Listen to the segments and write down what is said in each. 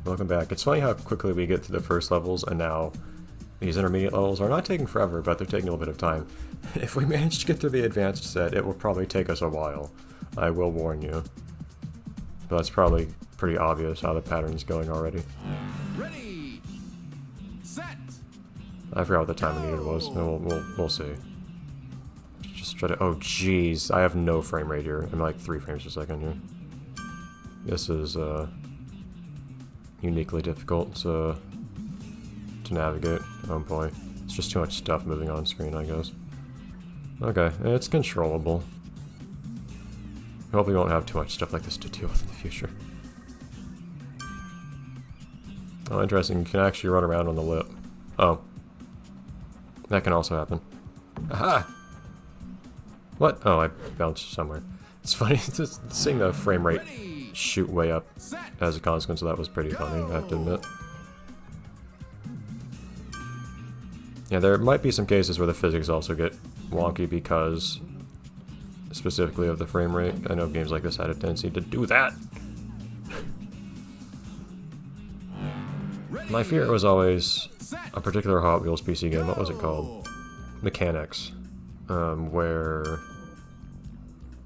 Welcome back. It's funny how quickly we get to the first levels, and now these intermediate levels are not taking forever, but they're taking a little bit of time. If we manage to get through the advanced set, it will probably take us a while. I will warn you. But that's probably pretty obvious how the pattern's going already. Ready, set. I forgot what the time needed was. We'll see. Just try to. Oh, jeez, I have no frame rate here. I'm like 3 frames per second here. This is uniquely difficult to navigate. Oh boy, it's just too much stuff moving on screen, I guess. Okay, it's controllable. Hopefully we won't have too much stuff like this to deal with in the future. Oh, interesting, you can actually run around on the lip. Oh. That can also happen. Aha! What? Oh, I bounced somewhere. It's funny, just seeing the frame rate shoot way up as a consequence of that was pretty funny, I have to admit. Yeah, there might be some cases where the physics also get wonky because, specifically of the frame rate. I know games like this had a tendency to do that. My fear was always a particular Hot Wheels PC game. What was it called? Mechanics. Where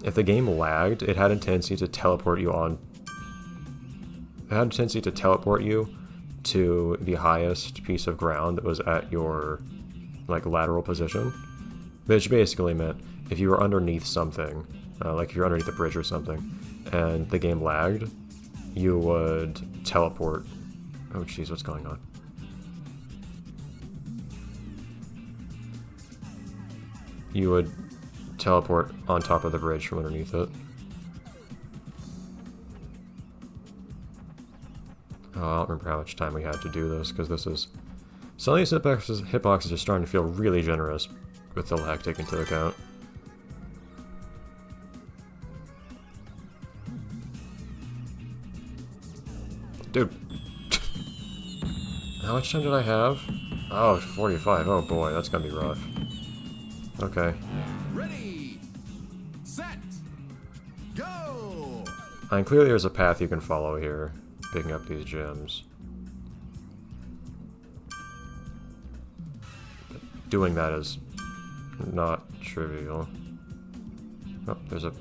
if the game lagged, it had a tendency to teleport you on. It had a tendency to teleport you to the highest piece of ground that was at your like lateral position, which basically meant if you were underneath something, like if you're underneath a bridge or something, and the game lagged, you would teleport. Oh jeez, what's going on? You would teleport on top of the bridge from underneath it. Oh, I don't remember how much time we had to do this, because this is... Some of these hitboxes are starting to feel really generous with the lag taken into account. Dude. How much time did I have? Oh, 45. Oh boy, that's gonna be rough. Okay. Ready, set, go. And clearly there's a path you can follow here, picking up these gems. But doing that is not trivial. Oh, there's a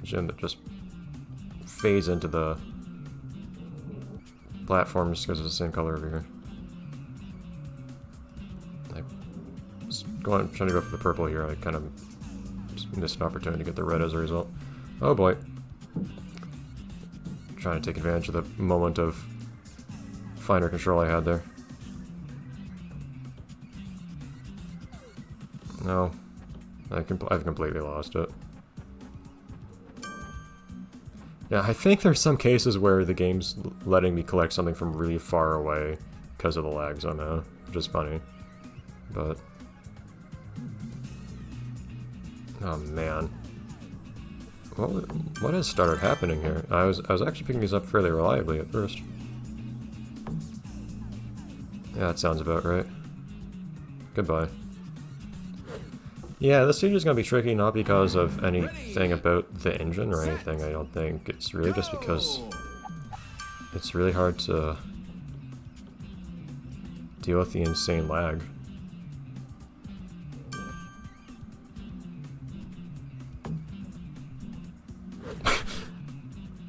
gem that just fades into the platforms because it's the same color over here. Trying to go for the purple here, I kind of missed an opportunity to get the red as a result. Oh boy. Trying to take advantage of the moment of finer control I had there. No. I've completely lost it. Yeah, I think there's some cases where the game's letting me collect something from really far away because of the lag somehow, which is funny. But... oh man. What has started happening here? I was actually picking these up fairly reliably at first. Yeah, that sounds about right. Goodbye. Yeah, this stage is going to be tricky, not because of anything about the engine or anything, I don't think. It's really just because it's really hard to deal with the insane lag.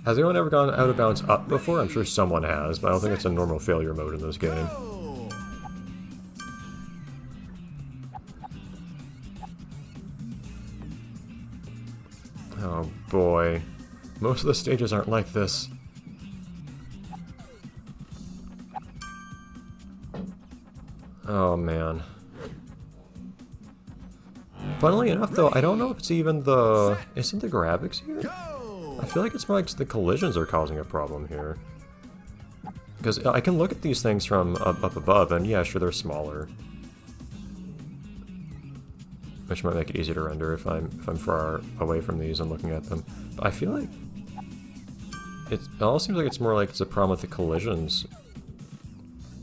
Has anyone ever gone out of bounds up before? I'm sure someone has, but I don't think it's a normal failure mode in this game. Oh boy. Most of the stages aren't like this. Oh man. Funnily enough though, I don't know if it's even the... isn't the graphics here? I feel like it's more like the collisions are causing a problem here. Because I can look at these things from up above, and yeah, sure, they're smaller. Which might make it easier to render if I'm far away from these and looking at them. But I feel like... it all seems like it's more like it's a problem with the collisions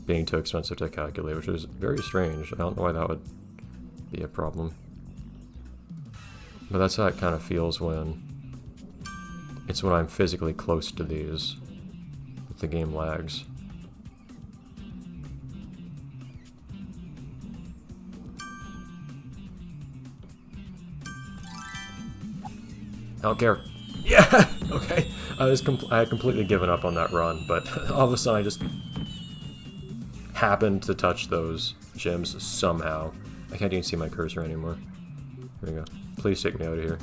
being too expensive to calculate, which is very strange. I don't know why that would be a problem. But that's how it kind of feels when... it's when I'm physically close to these, that the game lags. don't care. Yeah! Okay. I had completely given up on that run, but all of a sudden I just happened to touch those gems somehow. I can't even see my cursor anymore. There we go. Please take me out of here.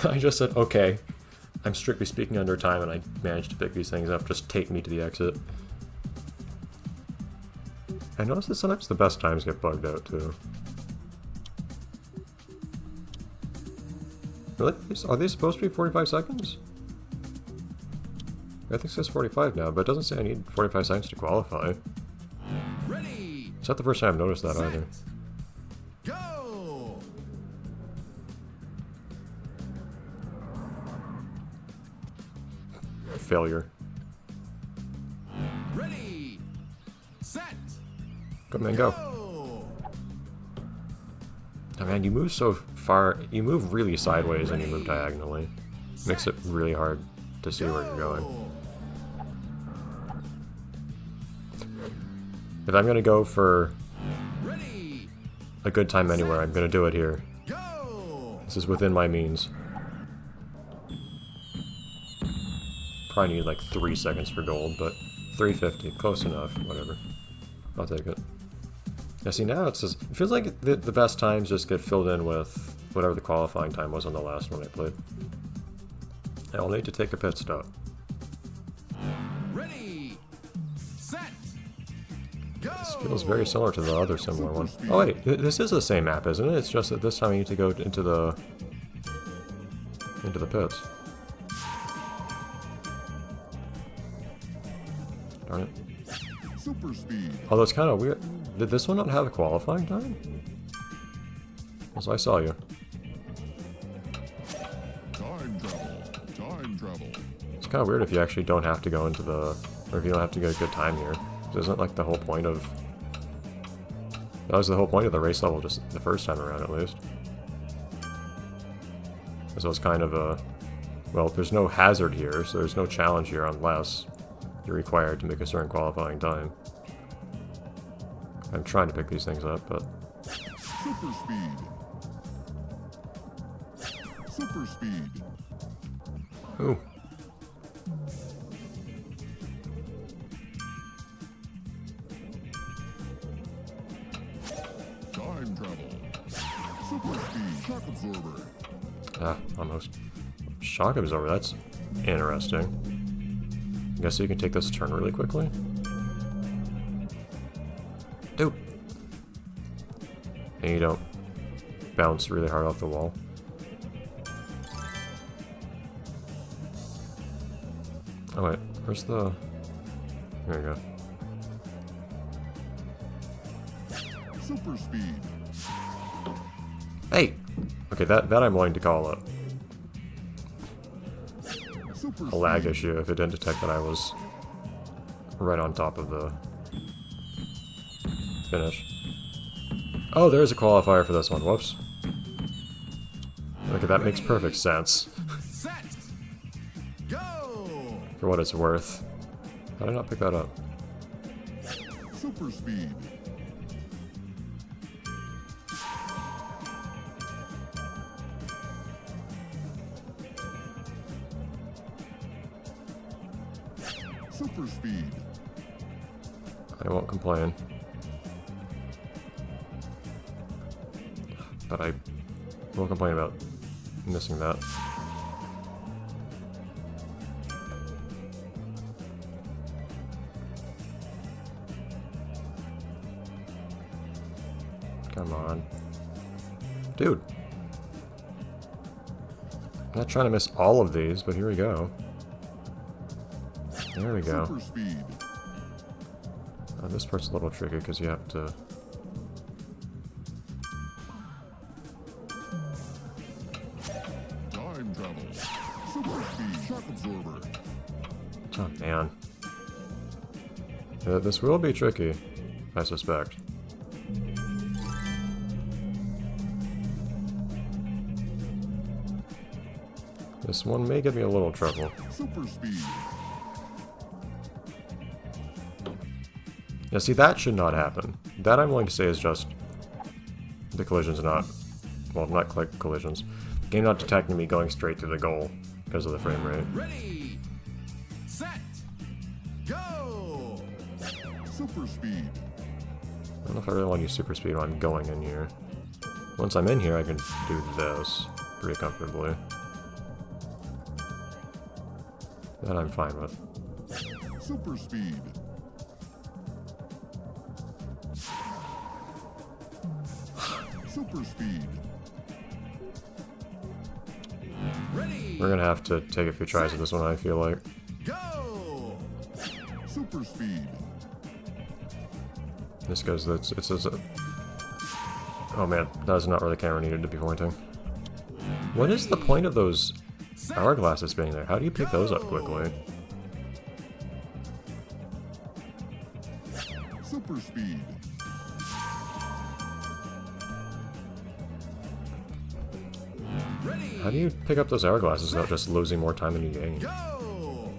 I just said, okay. I'm strictly speaking under time and I managed to pick these things up. Just take me to the exit. I noticed that sometimes the best times get bugged out too. Really? Are they supposed to be 45 seconds? I think it says 45 now, but it doesn't say I need 45 seconds to qualify. Ready. It's not the first time I've noticed that Set. either. Go. Failure. Ready. Set. Go, man, go. Oh man, you move so far, you move really sideways and you move diagonally. Makes it really hard to see where you're going. If I'm gonna go for Ready. a good time anywhere, I'm gonna do it here. Go. This is within my means. Probably need like 3 seconds for gold, but 350, close enough, whatever. I'll take it. Yeah, see now it's just, it feels like the best times just get filled in with whatever the qualifying time was on the last one I played. I'll need to take a pit stop. Ready. Set. Go. This feels very similar to the other similar one. Oh wait, this is the same map, isn't it? It's just that this time I need to go into the pits. Darn it. Super speed. Although it's kind of weird. Did this one not have a qualifying time? So I saw you. Time travel. Time travel. It's kind of weird if you actually don't have to go into the, or if you don't have to get a good time here. Isn't like the whole point of, that was the whole point of the race level just the first time around at least. So it's kind of a, well, there's no hazard here, so there's no challenge here unless you're required to make a certain qualifying time. I'm trying to pick these things up, but... Super speed. Super speed. Ooh. Time travel. Super speed. Shock absorber. Ah, almost. Shock absorber, that's interesting. I guess you can take this turn really quickly. Dude. And you don't bounce really hard off the wall. Oh wait, where's the... There you go. Super speed. Hey! Okay, that I'm willing to call it Super a lag issue if it didn't detect that I was right on top of the finish. Oh, there is a qualifier for this one. Whoops. Okay, that makes perfect sense. Set. Go. For what it's worth. How did I not pick that up? Super speed. Super speed. I won't complain. But I will complain about missing that. Come on. Dude! I'm not trying to miss all of these, but here we go. There we go. Super speed. This part's a little tricky because you have to... Time travel. Super speed. Shock absorber. Oh man. This will be tricky, I suspect. This one may give me a little trouble. Super speed. Yeah, see, that should not happen. That I'm willing to say is just... the collision's not well, not like collisions. The game not detecting me going straight through the goal because of the frame rate. Ready, set, go! Super speed. I don't know if I really want to use super speed when I'm going in here. Once I'm in here, I can do this pretty comfortably. That I'm fine with. Super speed. Super speed. Ready, We're gonna have to take a few tries at this one, I feel like. go! Super speed. This goes, it's oh man, that's not where the camera needed to be pointing. What is the point of those hourglasses being there? How do you pick those up quickly? Super speed. Ready, How do you pick up those hourglasses without just losing more time in your game? go!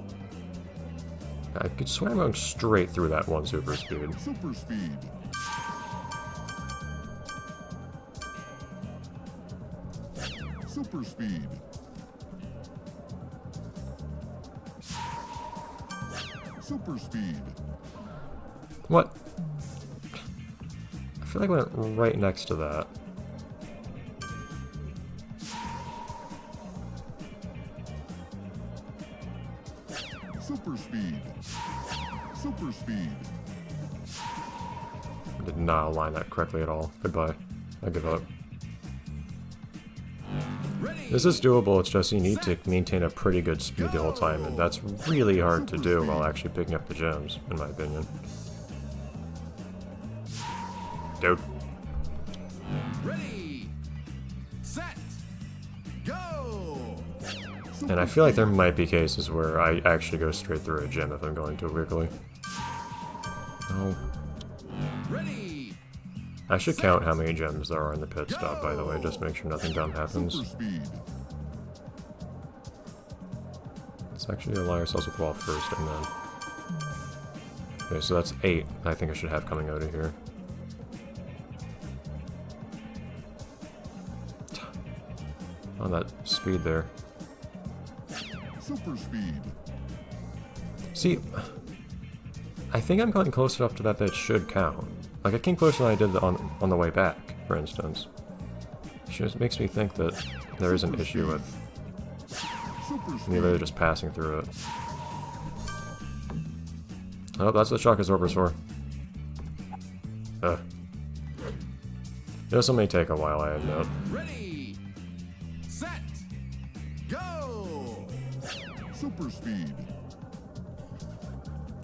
I could swear I'm going straight through that one super speed. Super speed. Super speed. Super speed. What? I feel like I went right next to that. Super speed. Super speed. Did not align that correctly at all. Goodbye. I give up. Ready, This is doable, it's just you need to maintain a pretty good speed the whole time, and that's really hard to do while actually picking up the gems, in my opinion. Dude. ready, set, go! And I feel like there might be cases where I actually go straight through a gem if I'm going too quickly. Oh. Ready, I should count how many gems there are in the pit stop, by the way, just to make sure nothing dumb happens. super speed. Let's actually align ourselves with wall first, and then... Okay, so that's 8 I think I should have coming out of here. On that speed there. Super speed. See, I think I'm getting close enough to that it should count. Like, I came closer than I did on the way back, for instance. It just makes me think that there is an issue with Super me speed. literally just passing through it. Oh, that's what shock absorbers for. Ugh. This may take a while, I admit. Ready, set, go! Super speed.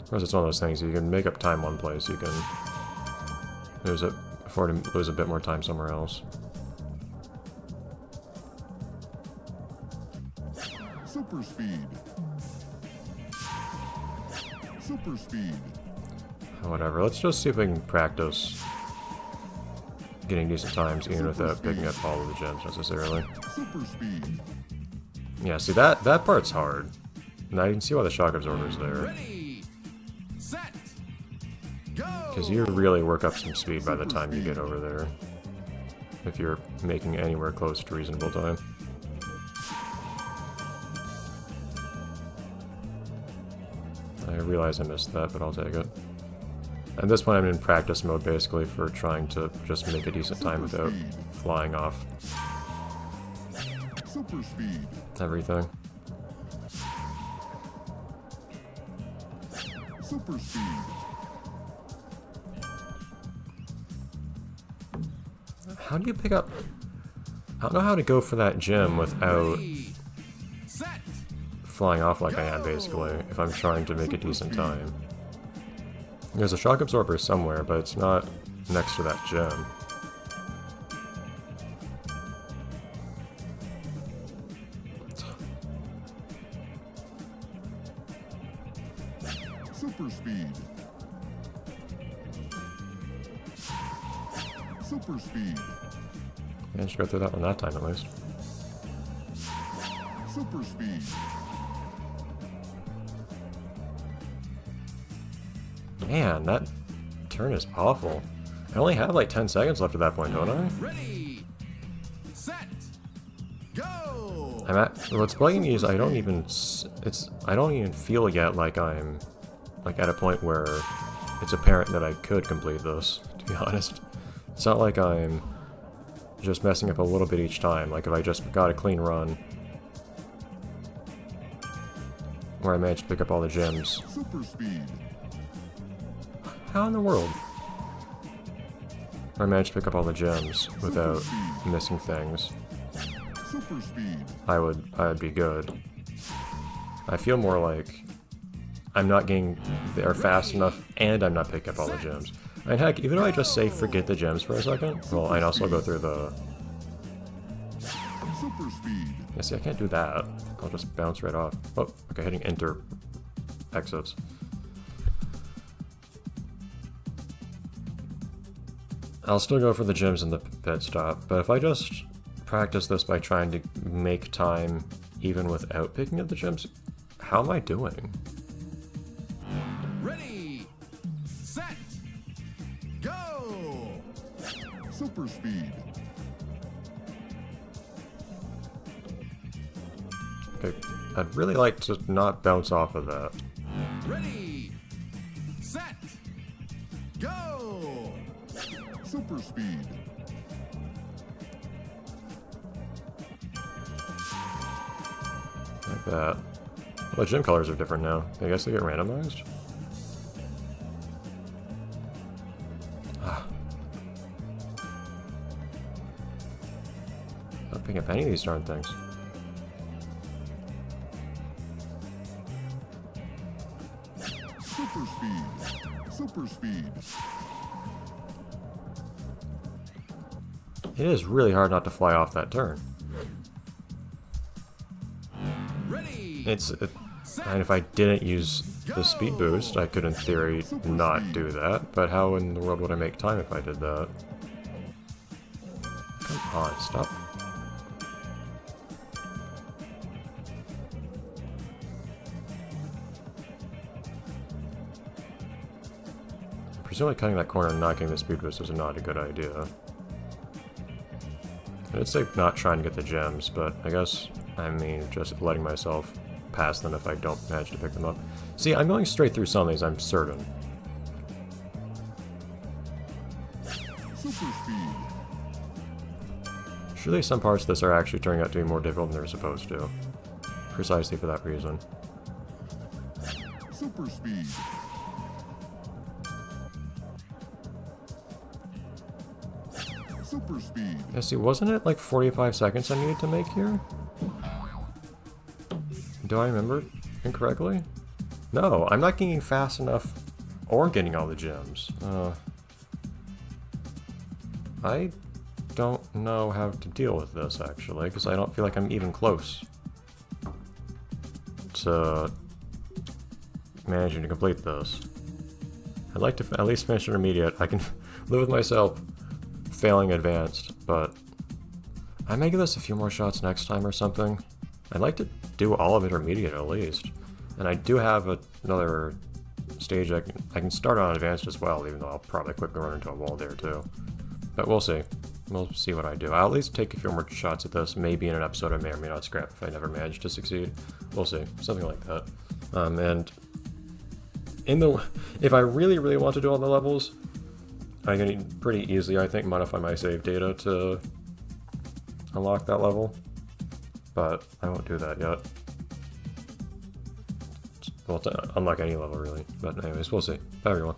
Of course, it's one of those things, you can make up time one place, you can afford to lose a bit more time somewhere else. Super speed. Super speed. Whatever, let's just see if we can practice getting decent times even without picking up all of the gems necessarily. Super speed. Yeah, see that part's hard. Now you can see why the shock absorber's there. Ready, set, go! Because you really work up some speed by the time you get over there. If you're making anywhere close to reasonable time. I realize I missed that, but I'll take it. At this point I'm in practice mode basically for trying to just make a decent time without flying off Super speed. everything. Super speed. How do you pick up... I don't know how to go for that gem without Ready, set, flying off like I am, basically, if I'm trying to make a decent time. There's a shock absorber somewhere, but it's not next to that gem. super speed. Super speed. Managed to go through that one that time, at least. Super speed. Man, that turn is awful. I only have like 10 seconds left at that point, don't I? Ready, What's bugging me is I don't even feel yet like I'm like at a point where it's apparent that I could complete this, to be honest. It's not like I'm just messing up a little bit each time, like if I just got a clean run where I managed to pick up all the gems. Super speed. How in the world? Where I managed to pick up all the gems without missing things. Super speed. I'd be good. I feel more like I'm not getting there fast enough and I'm not picking up all the gems. And heck, even if I just say forget the gems for a second, well, I'd also go through the... Super speed. Yeah, see, I can't do that. I'll just bounce right off. Oh, okay, hitting enter exits. I'll still go for the gems in the pit stop, but if I just practice this by trying to make time even without picking up the gems, how am I doing? Ready, set, go! Super speed. Okay, I'd really like to not bounce off of that. Ready, set, go! Super speed. Like that. Well, the gem colors are different now. I guess they get randomized? Not picking up any of these darn things. Super speed. Super speed. It is really hard not to fly off that turn. Ready. And if I didn't use the speed boost, I could in theory not do that, but how in the world would I make time if I did that? Come on, stop. Presumably cutting that corner and not getting the speed boost is not a good idea. I'd say not trying to get the gems, but I guess I mean just letting myself pass them if I don't manage to pick them up. See, I'm going straight through some of these, I'm certain. Super speed. Surely some parts of this are actually turning out to be more difficult than they're supposed to. Precisely for that reason. Super speed. Super speed. Yeah, see, wasn't it like 45 seconds I needed to make here? Do I remember incorrectly? No, I'm not getting fast enough or getting all the gems. I don't know how to deal with this, actually, because I don't feel like I'm even close to managing to complete this. I'd like to at least finish intermediate. I can live with myself failing advanced, but I may give this a few more shots next time or something. I'd like to do all of intermediate at least. And I do have another stage I can start on advanced as well, even though I'll probably quickly run into a wall there too. But we'll see. We'll see what I do. I'll at least take a few more shots at this. Maybe in an episode I may or may not scrap if I never manage to succeed. We'll see. Something like that. And if I really, really want to do all the levels, I can pretty easily, I think, modify my save data to unlock that level. But I won't do that yet. Well, to unlock any level, really. But anyways, we'll see. Bye, everyone.